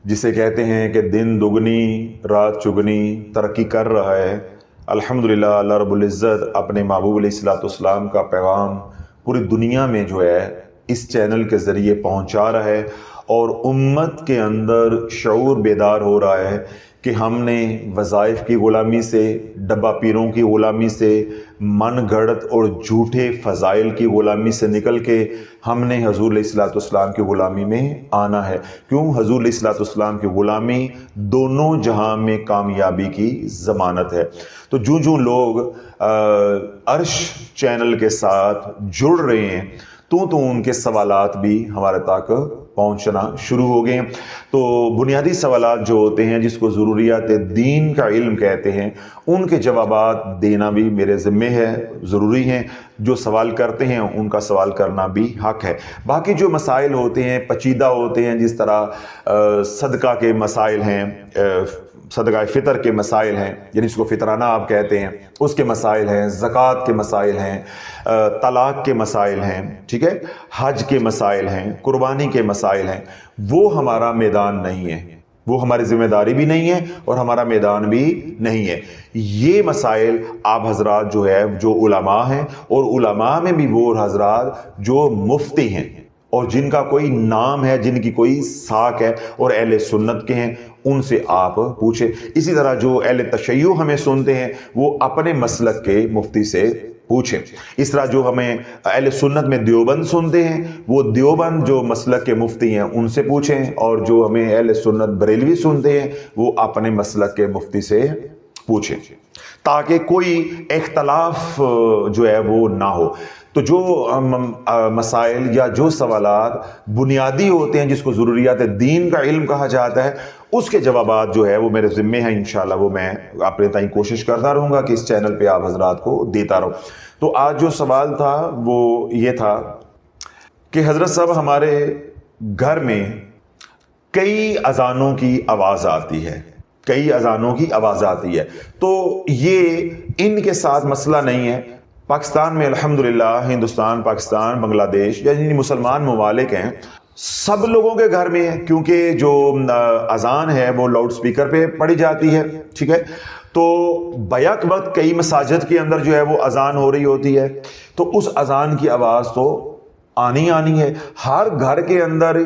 جسے کہتے ہیں کہ دن دگنی رات چگنی ترقی کر رہا ہے۔ الحمدللہ اللہ رب العزت اپنے محبوب علیہ الصلوۃ والسلام کا پیغام پوری دنیا میں جو ہے اس چینل کے ذریعے پہنچا رہا ہے، اور امت کے اندر شعور بیدار ہو رہا ہے کہ ہم نے وظائف کی غلامی سے، ڈبہ پیروں کی غلامی سے، من گھڑت اور جھوٹے فضائل کی غلامی سے نکل کے ہم نے حضور علیہ الصلوۃ والسلام کی غلامی میں آنا ہے۔ کیوں؟ حضور علیہ الصلوۃ والسلام کی غلامی دونوں جہاں میں کامیابی کی ضمانت ہے۔ تو جو لوگ عرش چینل کے ساتھ جڑ رہے ہیں تو ان کے سوالات بھی ہمارے تک پہنچنا شروع ہو گئے ہیں۔ تو بنیادی سوالات جو ہوتے ہیں جس کو ضروریات دین کا علم کہتے ہیں، ان کے جوابات دینا بھی میرے ذمہ ہے، ضروری ہیں۔ جو سوال کرتے ہیں ان کا سوال کرنا بھی حق ہے۔ باقی جو مسائل ہوتے ہیں پیچیدہ ہوتے ہیں، جس طرح صدقہ کے مسائل ہیں، صدقہ فطر کے مسائل ہیں، یعنی اس کو فطرانہ آپ کہتے ہیں، اس کے مسائل ہیں، زکوٰۃ کے مسائل ہیں، طلاق کے مسائل ہیں، ٹھیک ہے، حج کے مسائل ہیں، قربانی کے مسائل ہیں، وہ ہمارا میدان نہیں ہے، وہ ہماری ذمہ داری بھی نہیں ہے اور ہمارا میدان بھی نہیں ہے۔ یہ مسائل آپ حضرات جو ہے جو علماء ہیں، اور علماء میں بھی وہ حضرات جو مفتی ہیں اور جن کا کوئی نام ہے، جن کی کوئی ساکھ ہے اور اہل سنت کے ہیں، ان سے آپ پوچھیں۔ اسی طرح جو اہل تشیع ہمیں سنتے ہیں وہ اپنے مسلک کے مفتی سے پوچھیں۔ اس طرح جو ہمیں اہل سنت میں دیوبند سنتے ہیں وہ دیوبند جو مسلک کے مفتی ہیں ان سے پوچھیں، اور جو ہمیں اہل سنت بریلوی سنتے ہیں وہ اپنے مسلک کے مفتی سے پوچھیں، تاکہ کوئی اختلاف جو ہے وہ نہ ہو۔ تو جو مسائل یا جو سوالات بنیادی ہوتے ہیں جس کو ضروریات دین کا علم کہا جاتا ہے، اس کے جوابات جو ہے وہ میرے ذمہ ہیں، انشاءاللہ وہ میں اپنے تائیں کوشش کرتا رہوں گا کہ اس چینل پہ آپ حضرات کو دیتا رہوں۔ تو آج جو سوال تھا وہ یہ تھا کہ حضرت صاحب ہمارے گھر میں کئی اذانوں کی آواز آتی ہے، کئی اذانوں کی آواز آتی ہے، تو یہ ان کے ساتھ مسئلہ نہیں ہے۔ پاکستان میں الحمدللہ، ہندوستان، پاکستان، بنگلہ دیش یعنی مسلمان ممالک ہیں، سب لوگوں کے گھر میں ہے، کیونکہ جو اذان ہے وہ لاؤڈ سپیکر پہ پڑھی جاتی ہے، ٹھیک ہے۔ تو بیک وقت کئی مساجد کے اندر جو ہے وہ اذان ہو رہی ہوتی ہے، تو اس اذان کی آواز تو آنی ہے۔ ہر گھر کے اندر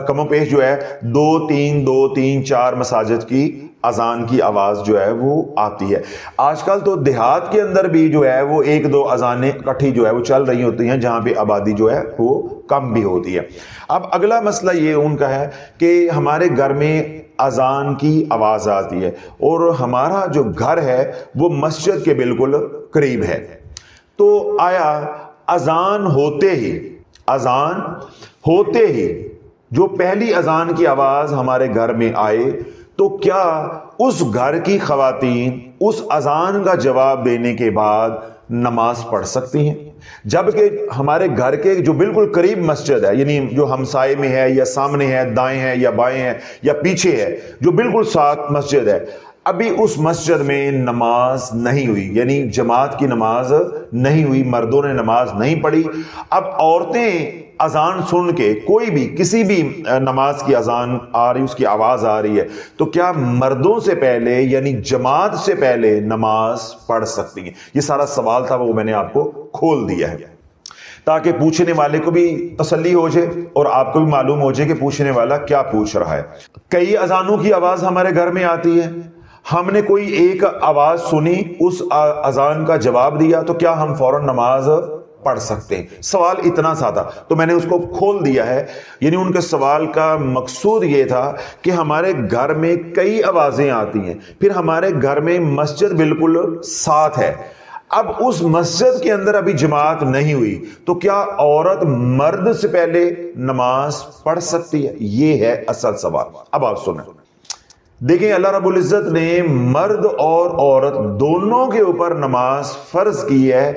کم و بیش جو ہے دو تین چار مساجد کی اذان کی آواز جو ہے وہ آتی ہے۔ آج کل تو دیہات کے اندر بھی جو ہے وہ ایک دو اذانیں اکٹھی جو ہے وہ چل رہی ہوتی ہیں، جہاں پہ آبادی جو ہے وہ کم بھی ہوتی ہے۔ اب اگلا مسئلہ یہ ان کا ہے کہ ہمارے گھر میں اذان کی آواز آتی ہے اور ہمارا جو گھر ہے وہ مسجد کے بالکل قریب ہے، تو آیا اذان ہوتے ہی جو پہلی اذان کی آواز ہمارے گھر میں آئے تو کیا اس گھر کی خواتین اس اذان کا جواب دینے کے بعد نماز پڑھ سکتی ہیں؟ جبکہ ہمارے گھر کے جو بالکل قریب مسجد ہے، یعنی جو ہمسائے میں ہے یا سامنے ہے، دائیں ہے یا بائیں ہے یا پیچھے ہے، جو بالکل ساتھ مسجد ہے، ابھی اس مسجد میں نماز نہیں ہوئی، یعنی جماعت کی نماز نہیں ہوئی، مردوں نے نماز نہیں پڑھی، اب عورتیں اذان سن کے کوئی بھی کسی بھی نماز کی اذان آ رہی، اس کی آواز آ رہی ہے، تو کیا مردوں سے پہلے یعنی جماعت سے پہلے نماز پڑھ سکتی ہیں؟ یہ سارا سوال تھا، وہ میں نے آپ کو کھول دیا ہے تاکہ پوچھنے والے کو بھی تسلی ہو جائے اور آپ کو بھی معلوم ہو جائے کہ پوچھنے والا کیا پوچھ رہا ہے۔ کئی اذانوں کی آواز ہمارے گھر میں آتی ہے، ہم نے کوئی ایک آواز سنی، اس اذان کا جواب دیا، تو کیا ہم فوراً نماز پڑھ سکتے ہیں؟ سوال اتنا سا تھا، تو میں نے اس کو کھول دیا ہے۔ یعنی ان کے سوال کا مقصود یہ تھا کہ ہمارے گھر میں کئی آوازیں آتی ہیں، پھر ہمارے گھر میں مسجد بالکل ساتھ ہے، اب اس مسجد کے اندر ابھی جماعت نہیں ہوئی، تو کیا عورت مرد سے پہلے نماز پڑھ سکتی ہے؟ یہ ہے اصل سوال۔ اب آپ سنیں، دیکھیں اللہ رب العزت نے مرد اور عورت دونوں کے اوپر نماز فرض کی ہے،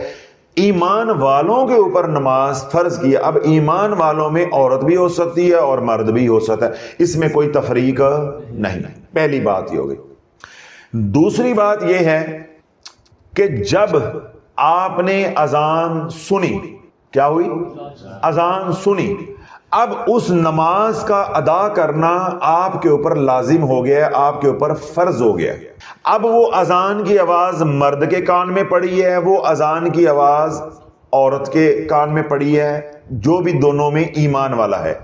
ایمان والوں کے اوپر نماز فرض کی ہے۔ اب ایمان والوں میں عورت بھی ہو سکتی ہے اور مرد بھی ہو سکتا ہے، اس میں کوئی تفریق نہیں۔ پہلی بات یہ ہو گئی۔ دوسری بات یہ ہے کہ جب آپ نے اذان سنی، کیا ہوئی؟ اذان سنی، اب اس نماز کا ادا کرنا آپ کے اوپر لازم ہو گیا ہے، آپ کے اوپر فرض ہو گیا ہے۔ اب وہ اذان کی آواز مرد کے کان میں پڑی ہے، وہ اذان کی آواز عورت کے کان میں پڑی ہے، جو بھی دونوں میں ایمان والا ہے،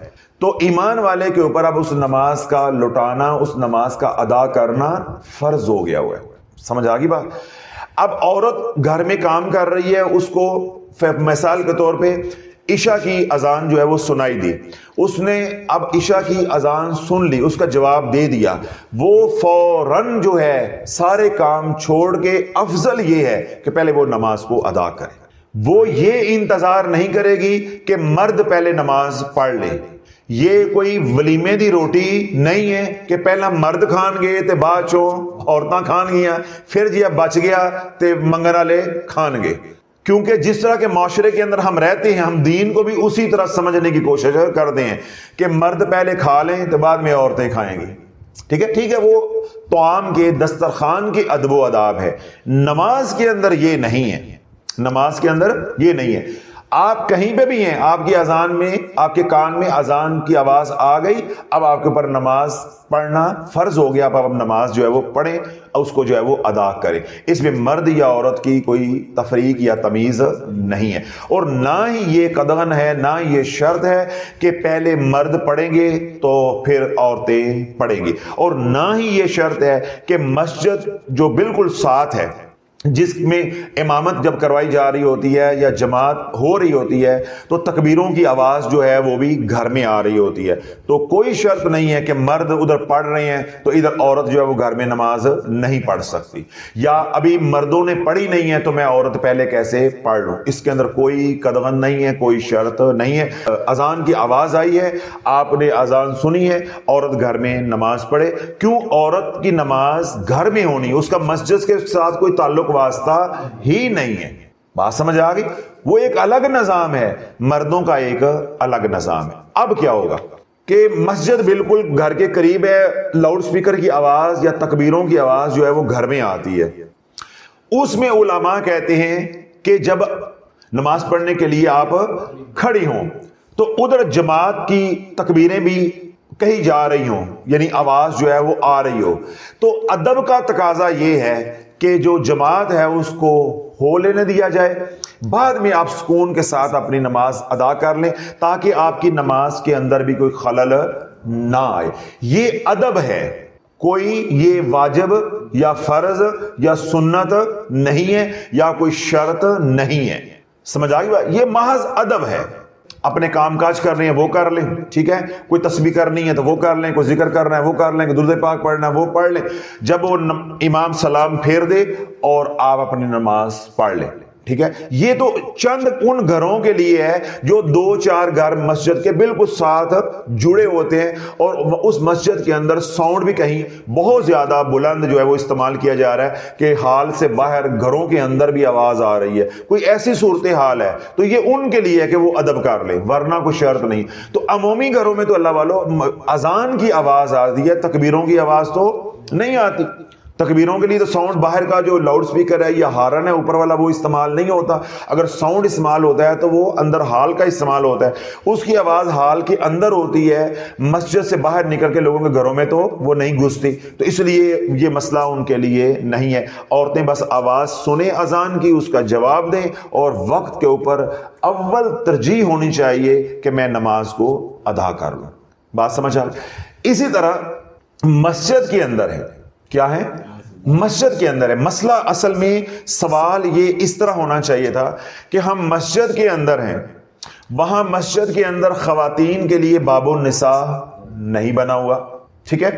تو ایمان والے کے اوپر اب اس نماز کا لٹانا، اس نماز کا ادا کرنا فرض ہو گیا ہوا ہے۔ سمجھ آ گئی بات؟ اب عورت گھر میں کام کر رہی ہے، اس کو مثال کے طور پہ عشاء کی اذان جو ہے وہ سنائی دی، اس نے اب عشاء کی اذان سن لی، اس کا جواب دے دیا، وہ فوراً جو ہے سارے کام چھوڑ کے افضل یہ ہے کہ پہلے وہ نماز کو ادا کرے۔ وہ یہ انتظار نہیں کرے گی کہ مرد پہلے نماز پڑھ لے۔ یہ کوئی ولیمے دی روٹی نہیں ہے کہ پہلا مرد کھان گئے تے بعد چوں عورتاں کھان گیا، پھر جی بچ گیا تے منگن والے کھان گے۔ کیونکہ جس طرح کے معاشرے کے اندر ہم رہتے ہیں، ہم دین کو بھی اسی طرح سمجھنے کی کوشش کرتے ہیں کہ مرد پہلے کھا لیں تو بعد میں عورتیں کھائیں گی۔ ٹھیک ہے، وہ طعام کے دسترخوان کے ادب و آداب ہے۔ نماز کے اندر یہ نہیں ہے، نماز کے اندر یہ نہیں ہے۔ آپ کہیں پہ بھی ہیں، آپ کی اذان میں، آپ کے کان میں اذان کی آواز آ گئی، اب آپ کے اوپر نماز پڑھنا فرض ہو گیا۔ اب نماز جو ہے وہ پڑھیں اور اس کو جو ہے وہ ادا کریں۔ اس میں مرد یا عورت کی کوئی تفریق یا تمیز نہیں ہے، اور نہ ہی یہ قدغن ہے، نہ یہ شرط ہے کہ پہلے مرد پڑھیں گے تو پھر عورتیں پڑھیں گی، اور نہ ہی یہ شرط ہے کہ مسجد جو بالکل ساتھ ہے، جس میں امامت جب کروائی جا رہی ہوتی ہے یا جماعت ہو رہی ہوتی ہے، تو تکبیروں کی آواز جو ہے وہ بھی گھر میں آ رہی ہوتی ہے، تو کوئی شرط نہیں ہے کہ مرد ادھر پڑھ رہے ہیں تو ادھر عورت جو ہے وہ گھر میں نماز نہیں پڑھ سکتی، یا ابھی مردوں نے پڑھی نہیں ہے تو میں عورت پہلے کیسے پڑھ لوں۔ اس کے اندر کوئی قدغن نہیں ہے، کوئی شرط نہیں ہے۔ اذان کی آواز آئی ہے، آپ نے اذان سنی ہے، عورت گھر میں نماز پڑھے۔ کیوں عورت کی نماز گھر میں ہونی، اس کا مسجد کے ساتھ کوئی تعلق واسطہ ہی نہیں ہے۔ بات سمجھ آ گئی؟ وہ ایک الگ نظام ہے، مردوں کا ایک الگ نظام ہے۔ اب کیا ہوگا کہ مسجد بالکل گھر کے قریب ہے، لاؤڈ سپیکر کی آواز یا تکبیروں کی آواز جو ہے وہ گھر میں آتی ہے۔ اس میں علماء کہتے ہیں کہ جب نماز پڑھنے کے لیے آپ کھڑی ہوں تو ادھر جماعت کی تکبیریں بھی کہیں جا رہی ہوں، یعنی آواز جو ہے وہ آ رہی ہو، تو ادب کا تقاضا یہ ہے کہ جو جماعت ہے اس کو ہو لینے دیا جائے، بعد میں آپ سکون کے ساتھ اپنی نماز ادا کر لیں، تاکہ آپ کی نماز کے اندر بھی کوئی خلل نہ آئے۔ یہ ادب ہے، کوئی یہ واجب یا فرض یا سنت نہیں ہے، یا کوئی شرط نہیں ہے۔ سمجھ آ گئی؟ یہ محض ادب ہے۔ اپنے کام کاج کر رہے ہیں وہ کر لیں، ٹھیک ہے، کوئی تسبیح کرنی ہے تو وہ کر لیں، کوئی ذکر کرنا ہے وہ کر لیں، کوئی درود پاک پڑھنا ہے وہ پڑھ لیں، جب وہ امام سلام پھیر دے اور آپ اپنی نماز پڑھ لیں، ٹھیک ہے۔ یہ تو چند ان گھروں کے لیے ہے جو 2-4 گھر مسجد کے بالکل ساتھ جڑے ہوتے ہیں، اور اس مسجد کے اندر ساؤنڈ بھی کہیں بہت زیادہ بلند جو ہے وہ استعمال کیا جا رہا ہے کہ حال سے باہر گھروں کے اندر بھی آواز آ رہی ہے، کوئی ایسی صورتحال ہے تو یہ ان کے لیے ہے کہ وہ ادب کر لیں، ورنہ کوئی شرط نہیں۔ تو عمومی گھروں میں تو اللہ والو اذان کی آواز آتی ہے، تکبیروں کی آواز تو نہیں آتی۔ تکبیروں کے لیے تو ساؤنڈ باہر کا جو لاؤڈ سپیکر ہے یا ہارن ہے اوپر والا وہ استعمال نہیں ہوتا۔ اگر ساؤنڈ استعمال ہوتا ہے تو وہ اندر ہال کا استعمال ہوتا ہے، اس کی آواز ہال کے اندر ہوتی ہے، مسجد سے باہر نکل کے لوگوں کے گھروں میں تو وہ نہیں گھستی، تو اس لیے یہ مسئلہ ان کے لیے نہیں ہے۔ عورتیں بس آواز سنیں اذان کی، اس کا جواب دیں، اور وقت کے اوپر اول ترجیح ہونی چاہیے کہ میں نماز کو ادا کر لوں۔ بات سمجھ آ؟ اسی طرح مسجد کے اندر ہے، کیا ہے؟ مسجد کے اندر ہے۔ مسئلہ اصل میں سوال یہ اس طرح ہونا چاہیے تھا کہ ہم مسجد کے اندر ہیں، وہاں مسجد کے اندر خواتین کے لیے باب النساء نہیں بنا ہوا، ٹھیک ہے۔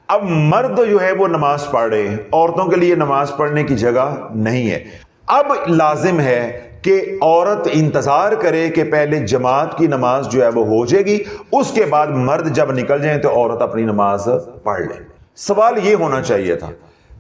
اب مرد جو ہے وہ نماز پڑھ رہے ہیں، عورتوں کے لیے نماز پڑھنے کی جگہ نہیں ہے۔ اب لازم ہے کہ عورت انتظار کرے کہ پہلے جماعت کی نماز جو ہے وہ ہو جائے گی، اس کے بعد مرد جب نکل جائیں تو عورت اپنی نماز پڑھ لے۔ سوال یہ ہونا چاہیے تھا،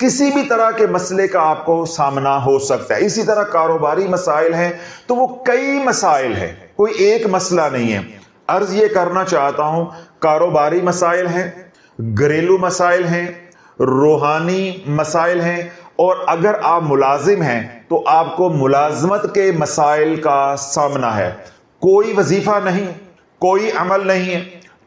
کسی بھی طرح کے مسئلے کا آپ کو سامنا ہو سکتا ہے۔ اسی طرح کاروباری مسائل ہیں تو وہ کئی مسائل ہیں، کوئی ایک مسئلہ نہیں ہے۔ عرض یہ کرنا چاہتا ہوں، کاروباری مسائل ہیں، گھریلو مسائل ہیں، روحانی مسائل ہیں، اور اگر آپ ملازم ہیں تو آپ کو ملازمت کے مسائل کا سامنا ہے۔ کوئی وظیفہ نہیں، کوئی عمل نہیں ہے،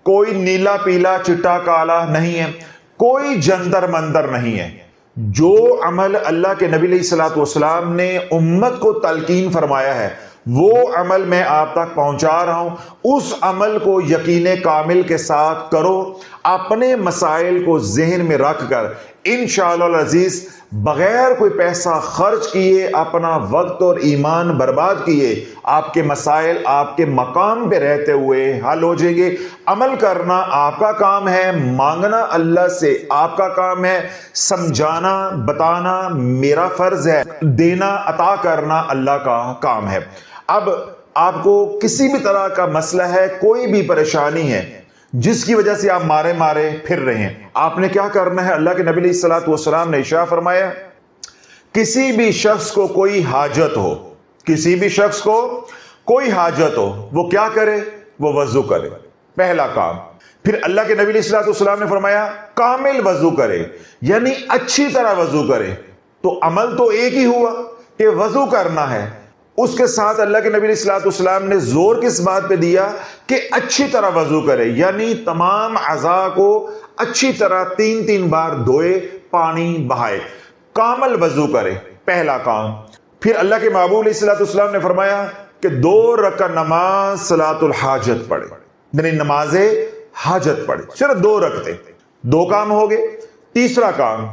کوئی نیلا پیلا چٹا کالا نہیں ہے، کوئی جندر مندر نہیں ہے۔ جو عمل اللہ کے نبی علیہ الصلوۃ والسلام نے امت کو تلقین فرمایا ہے وہ عمل میں آپ تک پہنچا رہا ہوں، اس عمل کو یقین کامل کے ساتھ کرو، اپنے مسائل کو ذہن میں رکھ کر انشاءاللہ العزیز بغیر کوئی پیسہ خرچ کیے، اپنا وقت اور ایمان برباد کیے، آپ کے مسائل آپ کے مقام پہ رہتے ہوئے حل ہو جائیں گے۔ عمل کرنا آپ کا کام ہے، مانگنا اللہ سے آپ کا کام ہے، سمجھانا بتانا میرا فرض ہے، دینا عطا کرنا اللہ کا کام ہے۔ اب آپ کو کسی بھی طرح کا مسئلہ ہے، کوئی بھی پریشانی ہے جس کی وجہ سے آپ مارے مارے پھر رہے ہیں، آپ نے کیا کرنا ہے؟ اللہ کے نبی علیہ الصلوۃ والسلام نے ارشاد فرمایا، کسی بھی شخص کو کوئی حاجت ہو، کسی بھی شخص کو کوئی حاجت ہو، وہ کیا کرے؟ وہ وضو کرے، پہلا کام۔ پھر اللہ کے نبی علیہ الصلوۃ والسلام نے فرمایا کامل وضو کرے، یعنی اچھی طرح وضو کرے۔ تو عمل تو ایک ہی ہوا کہ وضو کرنا ہے، اس کے ساتھ اللہ کے نبی علیہ الصلوۃ والسلام نے زور کس بات پہ دیا کہ اچھی طرح وضو کرے، یعنی تمام اعضاء کو اچھی طرح 3 بار دھوئے، پانی بہائے، کامل وضو کرے، پہلا کام۔ پھر اللہ کے محبوب علیہ الصلوۃ والسلام نے فرمایا کہ 2 رکعت نماز صلاۃ الحاجت پڑھے، یعنی نماز حاجت پڑھے، صرف 2 رکعتیں، 2 کام ہو گئے۔ تیسرا کام،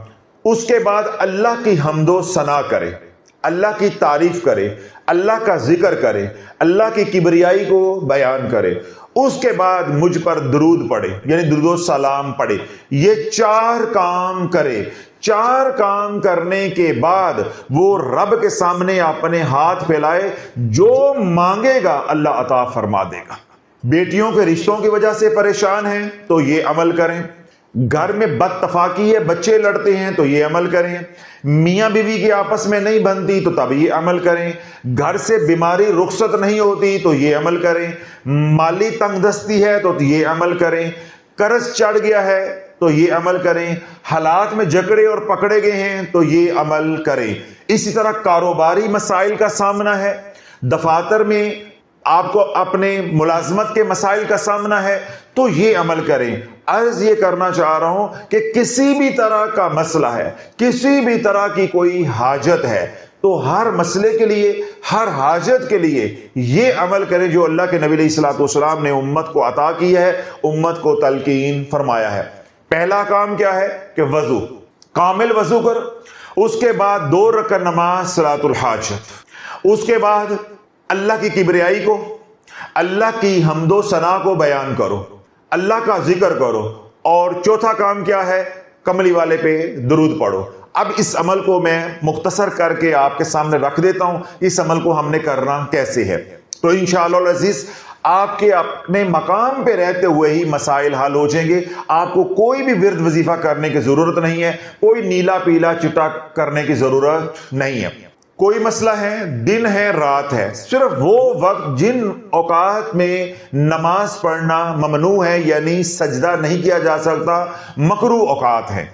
اس کے بعد اللہ کی حمد و ثنا کرے، اللہ کی تعریف کرے، اللہ کا ذکر کرے، اللہ کی کبریائی کو بیان کرے، اس کے بعد مجھ پر درود پڑھے، یعنی درود و سلام پڑھے۔ یہ 4 کام کرے۔ 4 کام کرنے کے بعد وہ رب کے سامنے اپنے ہاتھ پھیلائے، جو مانگے گا اللہ عطا فرما دے گا۔ بیٹیوں کے رشتوں کی وجہ سے پریشان ہیں تو یہ عمل کریں، گھر میں بدتفاقی ہے، بچے لڑتے ہیں تو یہ عمل کریں، میاں بیوی کی آپس میں نہیں بنتی تو تب یہ عمل کریں، گھر سے بیماری رخصت نہیں ہوتی تو یہ عمل کریں، مالی تنگ دستی ہے تو یہ عمل کریں، قرض چڑھ گیا ہے تو یہ عمل کریں، حالات میں جکڑے اور پکڑے گئے ہیں تو یہ عمل کریں۔ اسی طرح کاروباری مسائل کا سامنا ہے، دفاتر میں آپ کو اپنے ملازمت کے مسائل کا سامنا ہے تو یہ عمل کریں۔ عرض یہ کرنا چاہ رہا ہوں کہ کسی بھی طرح کا مسئلہ ہے، کسی بھی طرح کی کوئی حاجت ہے تو ہر مسئلے کے لیے، ہر حاجت کے لیے یہ عمل کریں جو اللہ کے نبی علیہ الصلوۃ والسلام نے امت کو عطا کی ہے، امت کو تلقین فرمایا ہے۔ پہلا کام کیا ہے کہ وضو، کامل وضو کر، اس کے بعد 2 رکعت نماز صلاۃ الحاجت، اس کے بعد اللہ کی کبریائی کو، اللہ کی حمد و ثنا کو بیان کرو، اللہ کا ذکر کرو، اور چوتھا کام کیا ہے؟ کملی والے پہ درود پڑھو۔ اب اس عمل کو میں مختصر کر کے آپ کے سامنے رکھ دیتا ہوں، اس عمل کو ہم نے کرنا کیسے ہے۔ تو انشاءاللہ العزیز آپ کے اپنے مقام پہ رہتے ہوئے ہی مسائل حل ہو جائیں گے۔ آپ کو کوئی بھی ورد وظیفہ کرنے کی ضرورت نہیں ہے، کوئی نیلا پیلا چٹا کرنے کی ضرورت نہیں ہے۔ کوئی مسئلہ ہے، دن ہے رات ہے، صرف وہ وقت جن اوقات میں نماز پڑھنا ممنوع ہے، یعنی سجدہ نہیں کیا جا سکتا، مکروہ اوقات ہیں،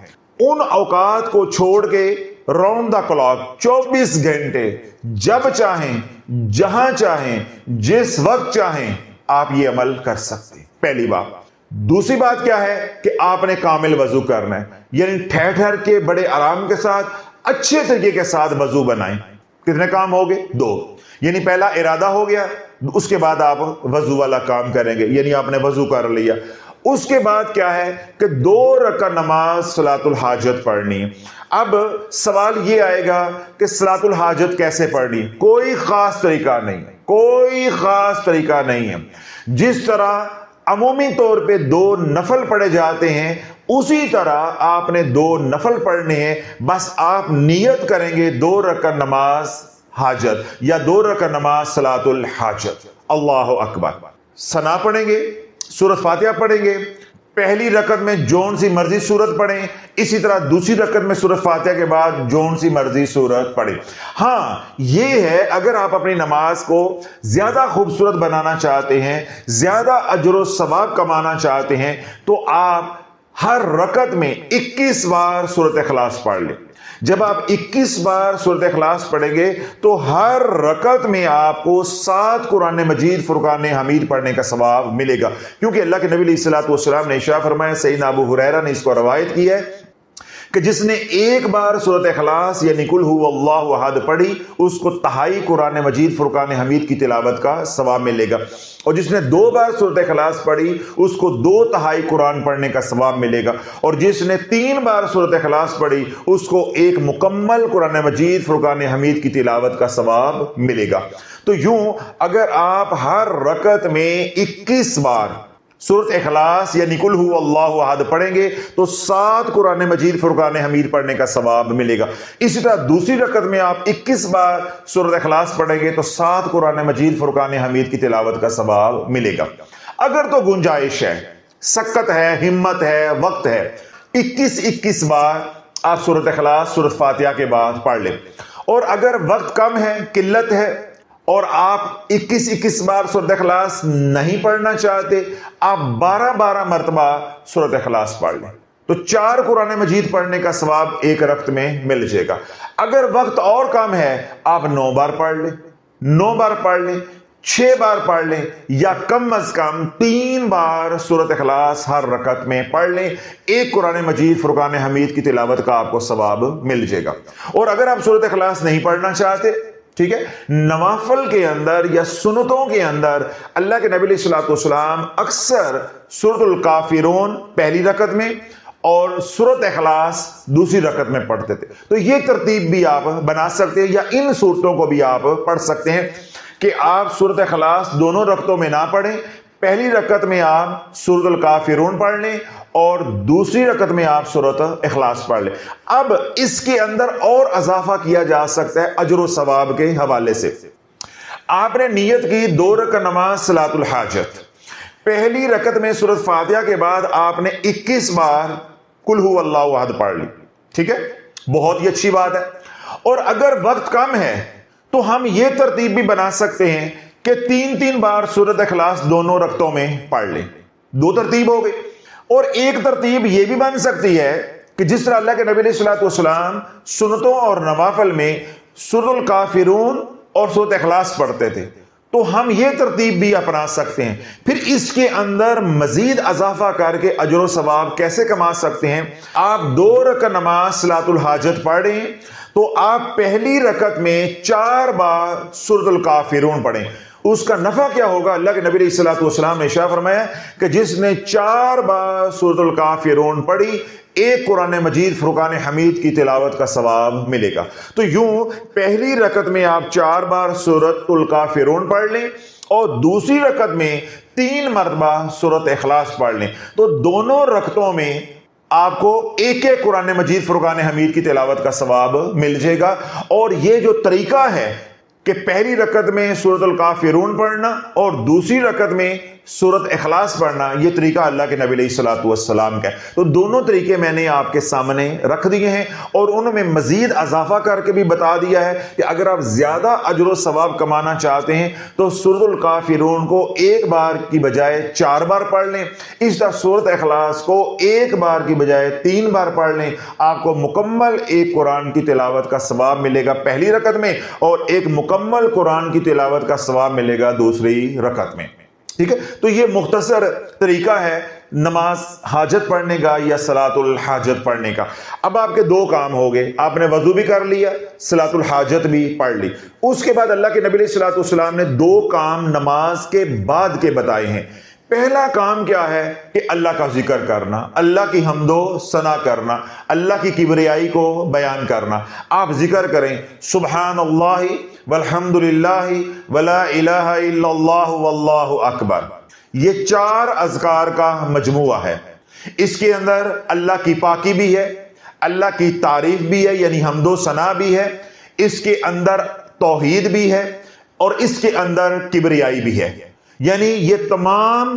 ان اوقات کو چھوڑ کے راؤنڈ دا کلاک 24 گھنٹے جب چاہیں، جہاں چاہیں، جس وقت چاہیں آپ یہ عمل کر سکتے ہیں، پہلی بات۔ دوسری بات کیا ہے کہ آپ نے کامل وضو کرنا ہے، یعنی ٹھہر کے بڑے آرام کے ساتھ اچھے طریقے کے ساتھ وضو بنائیں۔ کتنے کام ہو گئے؟ 2، یعنی پہلا ارادہ ہو گیا، اس کے بعد آپ وضو والا کام کریں گے، یعنی آپ نے وضو کر لیا۔ اس کے بعد کیا ہے کہ 2 رکعت نماز صلاۃ الحاجت پڑھنی ہے۔ اب سوال یہ آئے گا کہ صلاۃ الحاجت کیسے پڑھنی؟ کوئی خاص طریقہ نہیں، کوئی خاص طریقہ نہیں ہے۔ جس طرح عمومی طور پہ 2 نفل پڑھے جاتے ہیں، اسی طرح آپ نے 2 نفل پڑھنے ہیں، بس آپ نیت کریں گے 2 رکعت نماز حاجت یا 2 رکعت نماز صلاۃ الحاجت۔ اللہ اکبر، ثنا پڑھیں گے، سورۃ فاتحہ پڑھیں گے، پہلی رکعت میں جون سی مرضی سورت پڑھیں، اسی طرح دوسری رکعت میں سورت فاتحہ کے بعد جون سی مرضی سورت پڑھیں۔ ہاں یہ ہے اگر آپ اپنی نماز کو زیادہ خوبصورت بنانا چاہتے ہیں، زیادہ اجر و ثواب کمانا چاہتے ہیں، تو آپ ہر رکعت میں 21 بار سورت اخلاص پڑھ لیں۔ جب آپ 21 بار سورت اخلاص پڑھیں گے تو ہر رکعت میں آپ کو 7 قرآن مجید فرقان حمید پڑھنے کا ثواب ملے گا، کیونکہ اللہ کے نبی علیہ الصلوۃ والسلام نے ارشاد فرمایا، سیدنا ابو ہریرہ نے اس کو روایت کی ہے کہ جس نے ایک بار سورت اخلاص یعنی قل هو اللہ احد پڑھی، اس کو تہائی قرآن مجید فرقان حمید کی تلاوت کا ثواب ملے گا، اور جس نے 2 بار سورت اخلاص پڑھی اس کو 2 تہائی قرآن پڑھنے کا ثواب ملے گا، اور جس نے 3 بار سورت اخلاص پڑھی اس کو 1 مکمل قرآن مجید فرقان حمید کی تلاوت کا ثواب ملے گا۔ تو یوں اگر آپ ہر رکعت میں 21 بار سورت اخلاص یعنی قل هو اللہ احد پڑھیں گے تو 7 قرآن مجید فرقان حمید پڑھنے کا ثواب ملے گا۔ اسی طرح دوسری رکعت میں آپ 21 بار سورت اخلاص پڑھیں گے تو 7 قرآن مجید فرقان حمید کی تلاوت کا ثواب ملے گا۔ اگر تو گنجائش ہے، سکت ہے، ہمت ہے، وقت ہے، 21 بار آپ سورت اخلاص سورت فاتحہ کے بعد پڑھ لیں، اور اگر وقت کم ہے، قلت ہے، اور آپ 21 بار سورت اخلاص نہیں پڑھنا چاہتے، آپ 12 مرتبہ سورت اخلاص پڑھ لیں تو 4 قرآن مجید پڑھنے کا ثواب ایک رکعت میں مل جائے گا۔ اگر وقت اور کم ہے آپ 9 بار پڑھ لیں، 9 بار پڑھ لیں، 6 بار پڑھ لیں، یا کم از کم 3 بار سورت اخلاص ہر رکعت میں پڑھ لیں، 1 قرآن مجید فرقان حمید کی تلاوت کا آپ کو ثواب مل جائے گا۔ اور اگر آپ سورت اخلاص نہیں پڑھنا چاہتے، ٹھیک ہے، نوافل کے اندر یا سنتوں کے اندر اللہ کے نبی علیہ الصلوۃ والسلام اکثر سورۃ الکافرون پہلی رکعت میں اور سورۃ اخلاص دوسری رکعت میں پڑھتے تھے، تو یہ ترتیب بھی آپ بنا سکتے ہیں، یا ان صورتوں کو بھی آپ پڑھ سکتے ہیں کہ آپ سورۃ اخلاص دونوں رکعتوں میں نہ پڑھیں، پہلی رکعت میں آپ سورۃ الکافرون پڑھ لیں اور دوسری رکعت میں آپ سورۃ اخلاص پڑھ لیں۔ اب اس کے اندر اور اضافہ کیا جا سکتا ہے اجر و ثواب کے حوالے سے۔ آپ نے نیت کی 2 رکعت نماز صلاۃ الحاجت، پہلی رکعت میں سورۃ فاتحہ کے بعد آپ نے 21 بار قل هو اللہ احد پڑھ لی، ٹھیک ہے، بہت ہی اچھی بات ہے۔ اور اگر وقت کم ہے تو ہم یہ ترتیب بھی بنا سکتے ہیں کہ 3 بار سورۃ اخلاص دونوں رکعتوں میں پڑھ لیں، 2 ترتیب ہو گئی۔ اور ایک ترتیب یہ بھی بن سکتی ہے کہ جس طرح اللہ کے نبی علیہ الصلوۃ والسلام سنتوں اور نوافل میں سورۃ الکافرون اور سورۃ اخلاص پڑھتے تھے، تو ہم یہ ترتیب بھی اپنا سکتے ہیں۔ پھر اس کے اندر مزید اضافہ کر کے اجر و ثواب کیسے کما سکتے ہیں؟ آپ 2 رکعت نماز صلاۃ الحاجت پڑھیں تو آپ پہلی رکعت میں 4 بار سورۃ الکافرون پڑھیں۔ اس کا نفع کیا ہوگا؟ اللہ کے نبی علیہ الصلوۃ والسلام نے ارشاد فرمایا کہ جس نے 4 بار سورۃ الکافرون پڑھی 1 قرآن مجید فرقان حمید کی تلاوت کا ثواب ملے گا۔ تو یوں پہلی رکعت میں آپ 4 بار سورۃ الکافرون پڑھ لیں اور دوسری رکعت میں 3 مرتبہ سورۃ اخلاص پڑھ لیں، تو دونوں رکعتوں میں آپ کو 1 قرآن مجید فرقان حمید کی تلاوت کا ثواب مل جائے گا۔ اور یہ جو طریقہ ہے کہ پہلی رکعت میں سورۃ الکافرون پڑھنا اور دوسری رکعت میں سورۃ اخلاص پڑھنا، یہ طریقہ اللہ کے نبی علیہ الصلوۃ والسلام کا ہے۔ تو دونوں طریقے میں نے آپ کے سامنے رکھ دیے ہیں اور ان میں مزید اضافہ کر کے بھی بتا دیا ہے کہ اگر آپ زیادہ اجر و ثواب کمانا چاہتے ہیں تو سورۃ الکافرون کو 1 بار کی بجائے 4 بار پڑھ لیں، اس طرح سورۃ اخلاص کو 1 بار کی بجائے 3 بار پڑھ لیں، آپ کو مکمل 1 قرآن کی تلاوت کا ثواب ملے گا پہلی رکعت میں، اور 1 مکمل قرآن کی تلاوت کا ثواب ملے گا دوسری رکعت میں، ٹھیک ہے۔ تو یہ مختصر طریقہ ہے نماز حاجت پڑھنے کا یا صلاۃ الحاجت پڑھنے کا۔ اب آپ کے 2 کام ہو گئے، آپ نے وضو بھی کر لیا، صلاۃ الحاجت بھی پڑھ لی۔ اس کے بعد اللہ کے نبی علیہ الصلوۃ والسلام نے 2 کام نماز کے بعد کے بتائے ہیں۔ پہلا کام کیا ہے کہ اللہ کا ذکر کرنا، اللہ کی حمد و ثنا کرنا، اللہ کی کبریائی کو بیان کرنا۔ آپ ذکر کریں سبحان اللہ والحمد للہ ولا الہ الا اللہ واللہ اکبر، یہ 4 اذکار کا مجموعہ ہے۔ اس کے اندر اللہ کی پاکی بھی ہے، اللہ کی تعریف بھی ہے یعنی حمد و ثنا بھی ہے، اس کے اندر توحید بھی ہے اور اس کے اندر کبریائی بھی ہے، یعنی یہ تمام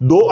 2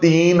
3